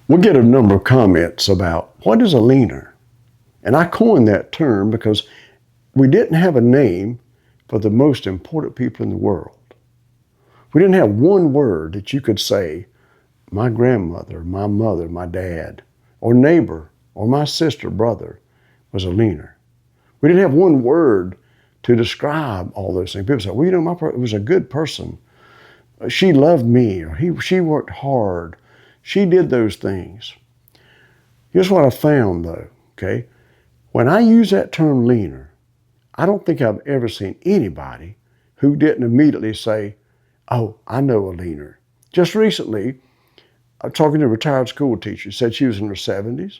We get a number of comments about what is a leaner? And I coined that term because we didn't have a name for the most important people in the world. We didn't have one word that you could say, my grandmother, my mother, my dad, or neighbor, or my sister, brother was a leaner. We didn't have one word to describe all those things. People say, well, you know, it was a good person. She loved me, or she worked hard. She did those things. Here's what I found though, okay? When I use that term leaner, I don't think I've ever seen anybody who didn't immediately say, oh, I know a leaner. Just recently, I'm talking to a retired school teacher. She said she was in her 70s.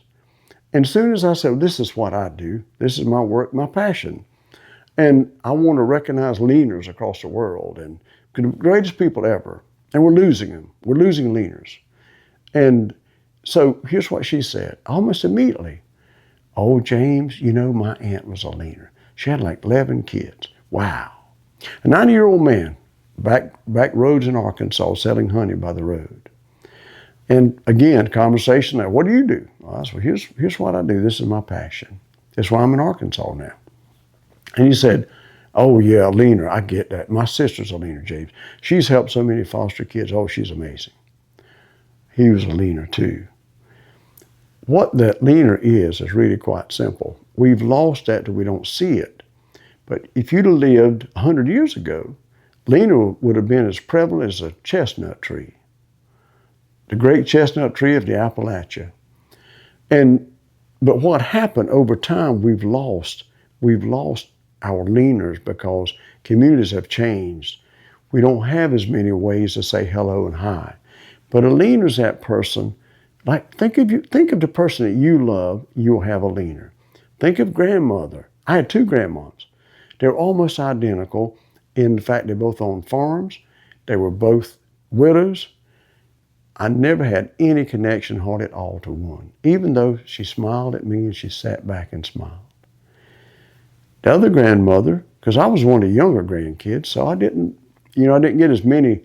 And as soon as I said, well, this is what I do, this is my work, my passion. And I want to recognize leaners across the world and the greatest people ever. And we're losing them. We're losing leaners. And so here's what she said, almost immediately. Oh, James, you know, my aunt was a leaner. She had like 11 kids. Wow. A 90-year-old man, back roads in Arkansas, selling honey by the road. And again, conversation, like, what do you do? Well, I said, well, here's what I do. This is my passion. That's why I'm in Arkansas now. And he said, oh yeah, leaner, I get that. My sister's a leaner, James. She's helped so many foster kids. Oh, she's amazing. He was a leaner too. What that leaner is really quite simple. We've lost that till we don't see it. But if you'd have lived 100 years ago, leaner would have been as prevalent as a chestnut tree. The great chestnut tree of the Appalachia. But what happened over time, we've lost our leaners because communities have changed. We don't have as many ways to say hello and hi. But a leaner is that person, like think of the person that you love, you'll have a leaner. Think of grandmother. I had two grandmoms. They're almost identical in the fact they both owned farms. They were both widows. I never had any connection hardly at all to one, even though she smiled at me and she sat back and smiled. The other grandmother, because I was one of the younger grandkids, so I didn't get as many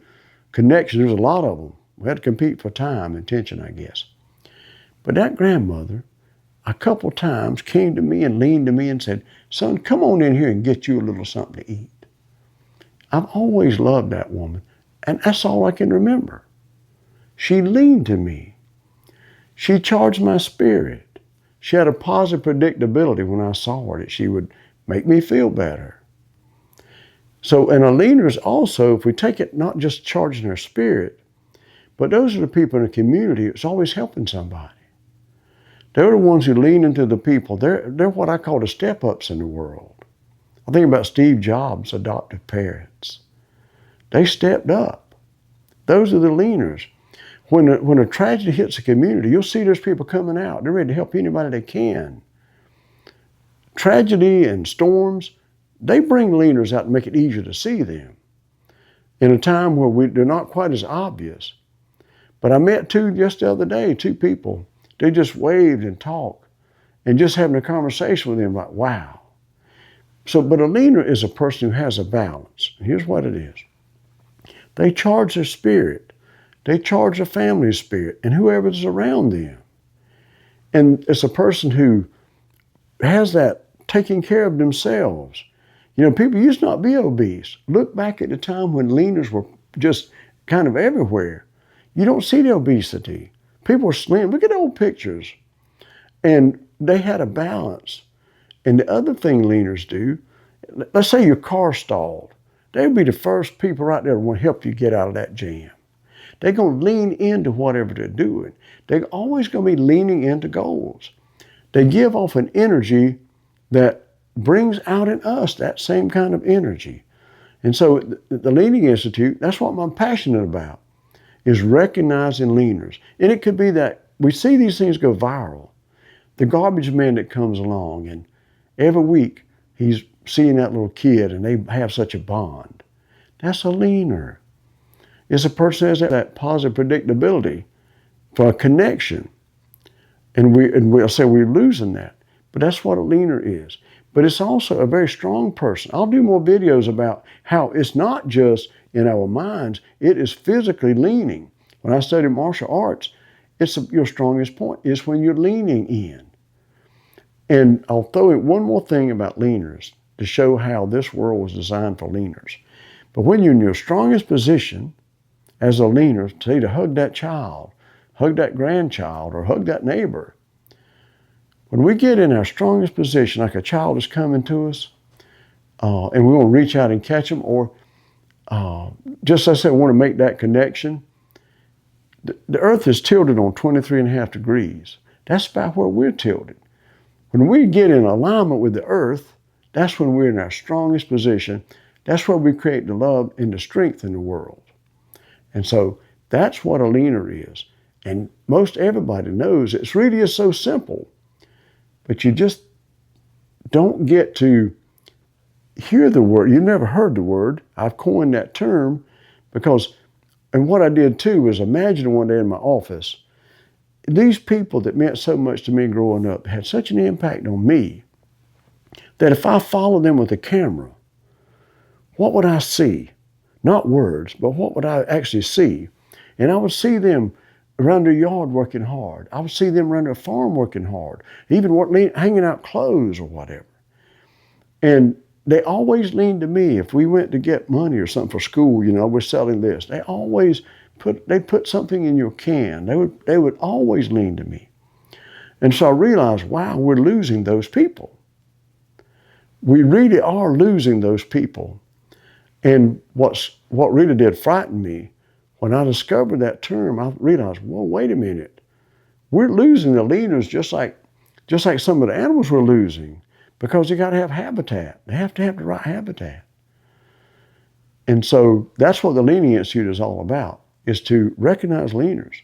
connections. There was a lot of them. We had to compete for time and attention, I guess. But that grandmother, a couple times came to me and leaned to me and said, son, come on in here and get you a little something to eat. I've always loved that woman, and that's all I can remember. She leaned to me. She charged my spirit. She had a positive predictability when I saw her that she would make me feel better. So, and a leaner is also, if we take it not just charging her spirit, but those are the people in the community that's always helping somebody. They're the ones who lean into the people. They're what I call the step-ups in the world. I think about Steve Jobs' adoptive parents. They stepped up. Those are the leaners. When a tragedy hits a community, you'll see those people coming out. They're ready to help anybody they can. Tragedy and storms, they bring leaners out and make it easier to see them in a time where they're not quite as obvious. But I met just the other day, two people. They just waved and talked and just having a conversation with them like, wow. So, but a leaner is a person who has a balance. And here's what it is. They charge their spirit. They charge their family's spirit and whoever's around them. And it's a person who has that taking care of themselves. You know, people used to not be obese. Look back at the time when leaners were just kind of everywhere. You don't see the obesity. People were slim. Look at old pictures. And they had a balance. And the other thing leaners do, let's say your car stalled. They would be the first people right there to want to help you get out of that jam. They're going to lean into whatever they're doing. They're always going to be leaning into goals. They give off an energy that brings out in us that same kind of energy. And so the Leaning Institute, that's what I'm passionate about, is recognizing leaners. And it could be that we see these things go viral. The garbage man that comes along and every week he's seeing that little kid and they have such a bond. That's a leaner. It's a person who has that positive predictability for a connection. And we'll say we're losing that. But that's what a leaner is. But it's also a very strong person. I'll do more videos about how it's not just in our minds, it is physically leaning. When I studied martial arts, your strongest point is when you're leaning in. And I'll throw in one more thing about leaners to show how this world was designed for leaners. But when you're in your strongest position as a leaner, say to hug that child, hug that grandchild, or hug that neighbor, when we get in our strongest position, like a child is coming to us, and we want to reach out and catch them, or just as I said, we want to make that connection, the earth is tilted on 23.5 degrees. That's about where we're tilted. When we get in alignment with the earth, that's when we're in our strongest position. That's where we create the love and the strength in the world. And so that's what a leaner is. And most everybody knows it really is so simple, but you just don't get to hear the word. You've never heard the word. I've coined that term because, and what I did too was imagine one day in my office, these people that meant so much to me growing up had such an impact on me that if I followed them with a camera, what would I see? Not words, but what would I actually see? And I would see them around their yard working hard. I would see them around their farm working hard, even hanging out clothes or whatever. And they always leaned to me. If we went to get money or something for school, we're selling this. They always put something in your can. They would always lean to me. And so I realized, wow, we're losing those people. We really are losing those people. And what really did frighten me, when I discovered that term, I realized, well, wait a minute. We're losing the leaners just like some of the animals we're losing, because you got to have habitat. They have to have the right habitat. And so that's what the Leaning Institute is all about, is to recognize leaners,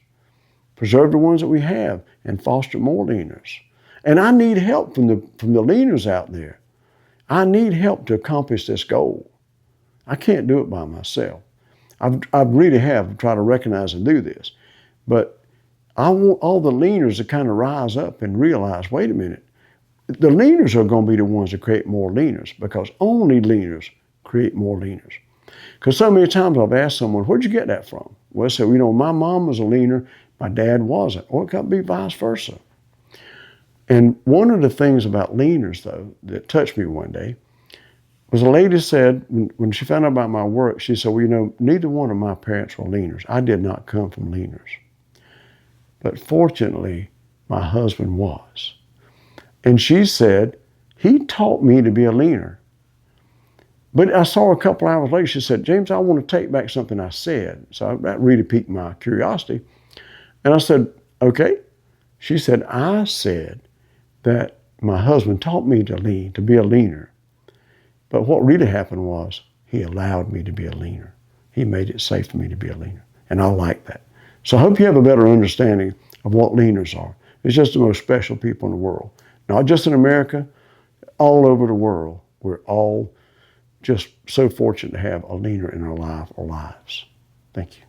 preserve the ones that we have, and foster more leaners. And I need help from the leaners out there. I need help to accomplish this goal. I can't do it by myself. I really have tried to recognize and do this. But I want all the leaners to kind of rise up and realize, wait a minute, the leaners are going to be the ones that create more leaners, because only leaners create more leaners. Because so many times I've asked someone, where'd you get that from? Well, so, my mom was a leaner, my dad wasn't. Or it could be vice versa. And one of the things about leaners, though, that touched me one day was a lady said, when she found out about my work, she said, well, neither one of my parents were leaners. I did not come from leaners. But fortunately, my husband was. And she said, he taught me to be a leaner. But I saw her a couple hours later, she said, James, I want to take back something I said. So that really piqued my curiosity. And I said, okay. She said, I said that my husband taught me to be a leaner. But what really happened was he allowed me to be a leaner. He made it safe for me to be a leaner. And I like that. So I hope you have a better understanding of what leaners are. It's just the most special people in the world. Not just in America, all over the world. We're all just so fortunate to have a leaner in our lives. Thank you.